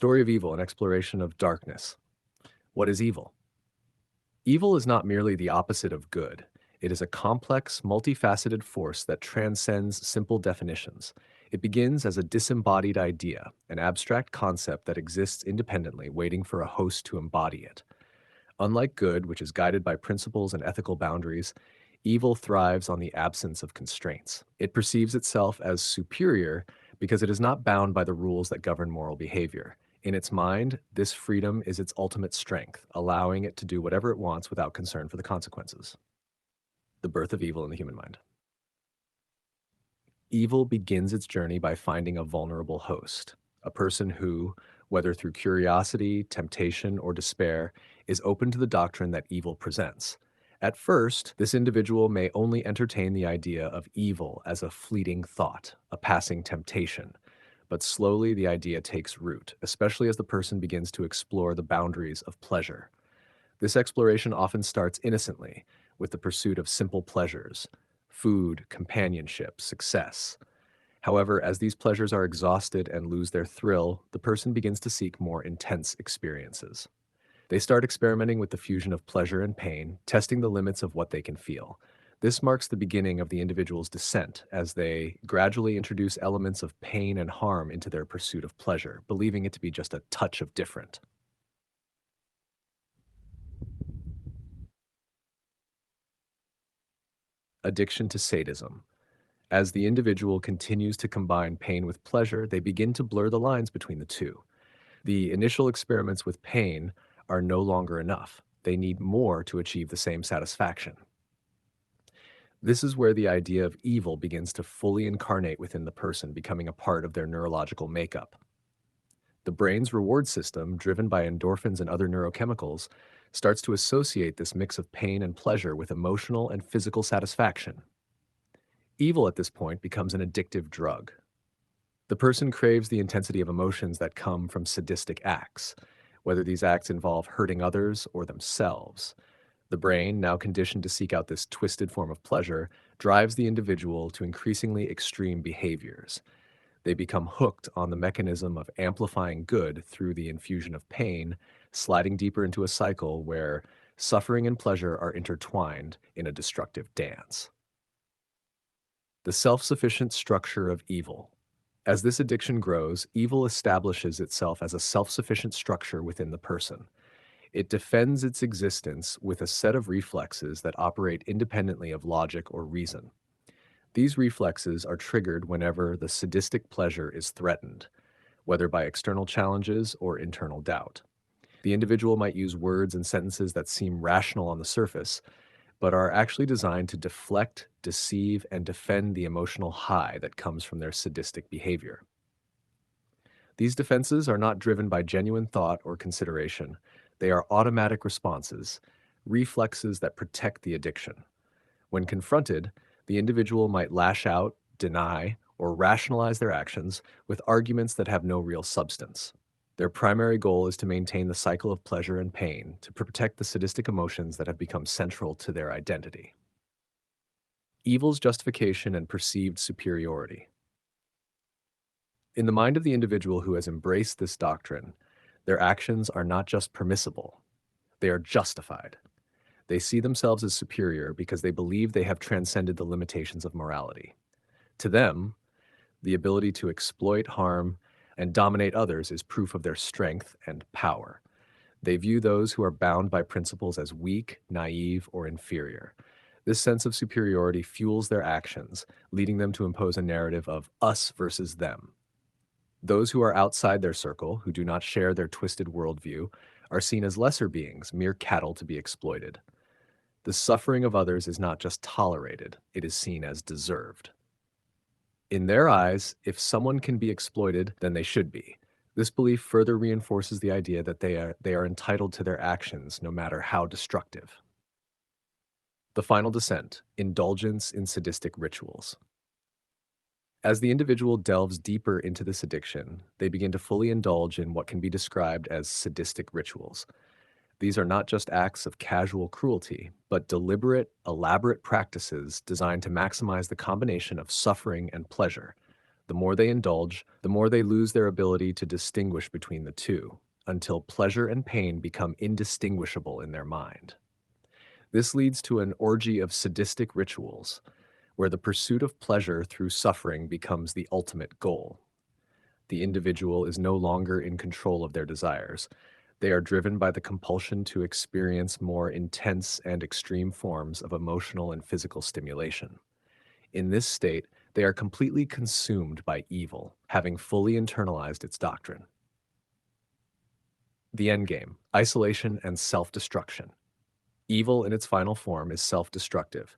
Story of Evil, an exploration of darkness. What is evil? Evil is not merely the opposite of good. It is a complex, multifaceted force that transcends simple definitions. It begins as a disembodied idea, an abstract concept that exists independently, waiting for a host to embody it. Unlike good, which is guided by principles and ethical boundaries, evil thrives on the absence of constraints. It perceives itself as superior because it is not bound by the rules that govern moral behavior. In its mind, this freedom is its ultimate strength, allowing it to do whatever it wants without concern for the consequences. The birth of evil in the human mind. Evil begins its journey by finding a vulnerable host, a person who, whether through curiosity, temptation, or despair, is open to the doctrine that evil presents. At first, this individual may only entertain the idea of evil as a fleeting thought, a passing temptation. But slowly the idea takes root, especially as the person begins to explore the boundaries of pleasure. This exploration often starts innocently, with the pursuit of simple pleasures, food, companionship, success. However, as these pleasures are exhausted and lose their thrill, the person begins to seek more intense experiences. They start experimenting with the fusion of pleasure and pain, testing the limits of what they can feel. This marks the beginning of the individual's descent as they gradually introduce elements of pain and harm into their pursuit of pleasure, believing it to be just a touch of different. Addiction to sadism. As the individual continues to combine pain with pleasure, they begin to blur the lines between the two. The initial experiments with pain are no longer enough. They need more to achieve the same satisfaction. This is where the idea of evil begins to fully incarnate within the person, becoming a part of their neurological makeup. The brain's reward system, driven by endorphins and other neurochemicals, starts to associate this mix of pain and pleasure with emotional and physical satisfaction. Evil at this point becomes an addictive drug. The person craves the intensity of emotions that come from sadistic acts, whether these acts involve hurting others or themselves. The brain, now conditioned to seek out this twisted form of pleasure, drives the individual to increasingly extreme behaviors. They become hooked on the mechanism of amplifying good through the infusion of pain, sliding deeper into a cycle where suffering and pleasure are intertwined in a destructive dance. The self-sufficient structure of evil. As this addiction grows, evil establishes itself as a self-sufficient structure within the person. It defends its existence with a set of reflexes that operate independently of logic or reason. These reflexes are triggered whenever the sadistic pleasure is threatened, whether by external challenges or internal doubt. The individual might use words and sentences that seem rational on the surface, but are actually designed to deflect, deceive, and defend the emotional high that comes from their sadistic behavior. These defenses are not driven by genuine thought or consideration. They are automatic responses, reflexes that protect the addiction. When confronted, the individual might lash out, deny, or rationalize their actions with arguments that have no real substance. Their primary goal is to maintain the cycle of pleasure and pain, to protect the sadistic emotions that have become central to their identity. Evil's justification and perceived superiority. In the mind of the individual who has embraced this doctrine, their actions are not just permissible, they are justified. They see themselves as superior because they believe they have transcended the limitations of morality. To them, the ability to exploit, harm, and dominate others is proof of their strength and power. They view those who are bound by principles as weak, naive, or inferior. This sense of superiority fuels their actions, leading them to impose a narrative of us versus them. Those who are outside their circle, who do not share their twisted worldview, are seen as lesser beings, mere cattle to be exploited. The suffering of others is not just tolerated, it is seen as deserved. In their eyes, if someone can be exploited, then they should be. This belief further reinforces the idea that they are entitled to their actions, no matter how destructive. The final descent, indulgence in sadistic rituals. As the individual delves deeper into this addiction, they begin to fully indulge in what can be described as sadistic rituals. These are not just acts of casual cruelty, but deliberate, elaborate practices designed to maximize the combination of suffering and pleasure. The more they indulge, the more they lose their ability to distinguish between the two, until pleasure and pain become indistinguishable in their mind. This leads to an orgy of sadistic rituals, where the pursuit of pleasure through suffering becomes the ultimate goal. The individual is no longer in control of their desires. They are driven by the compulsion to experience more intense and extreme forms of emotional and physical stimulation. In this state, they are completely consumed by evil, having fully internalized its doctrine. The endgame: isolation and self-destruction. Evil in its final form is self-destructive.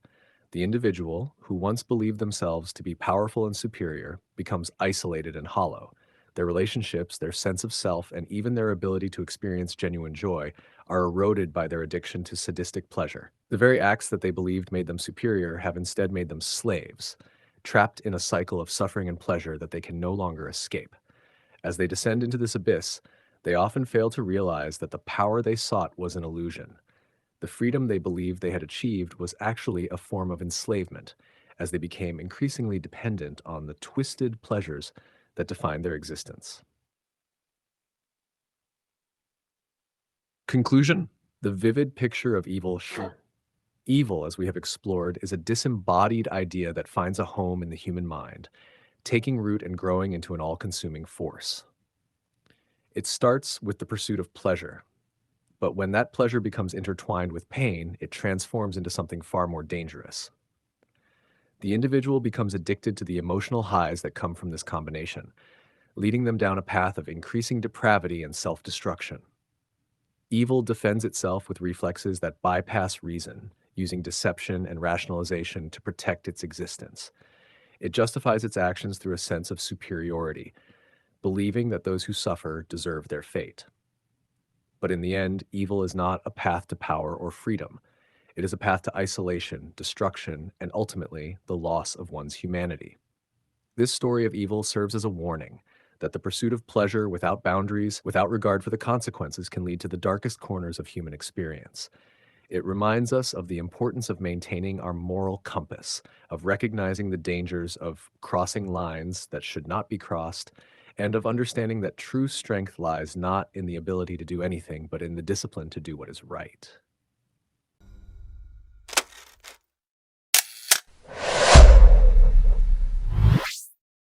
The individual, who once believed themselves to be powerful and superior, becomes isolated and hollow. Their relationships, their sense of self, and even their ability to experience genuine joy are eroded by their addiction to sadistic pleasure. The very acts that they believed made them superior have instead made them slaves, trapped in a cycle of suffering and pleasure that they can no longer escape. As they descend into this abyss, they often fail to realize that the power they sought was an illusion. The freedom they believed they had achieved was actually a form of enslavement, as they became increasingly dependent on the twisted pleasures that defined their existence. Conclusion: the vivid picture of evil, as we have explored, is a disembodied idea that finds a home in the human mind, taking root and growing into an all consuming force. It starts with the pursuit of pleasure, but when that pleasure becomes intertwined with pain, it transforms into something far more dangerous. The individual becomes addicted to the emotional highs that come from this combination, leading them down a path of increasing depravity and self destruction. Evil defends itself with reflexes that bypass reason, using deception and rationalization to protect its existence. It justifies its actions through a sense of superiority, believing that those who suffer deserve their fate. But in the end, evil is not a path to power or freedom. It is a path to isolation, destruction, and ultimately the loss of one's humanity. This story of evil serves as a warning that the pursuit of pleasure without boundaries, without regard for the consequences, can lead to the darkest corners of human experience. It reminds us of the importance of maintaining our moral compass, of recognizing the dangers of crossing lines that should not be crossed, and of understanding that true strength lies not in the ability to do anything, but in the discipline to do what is right.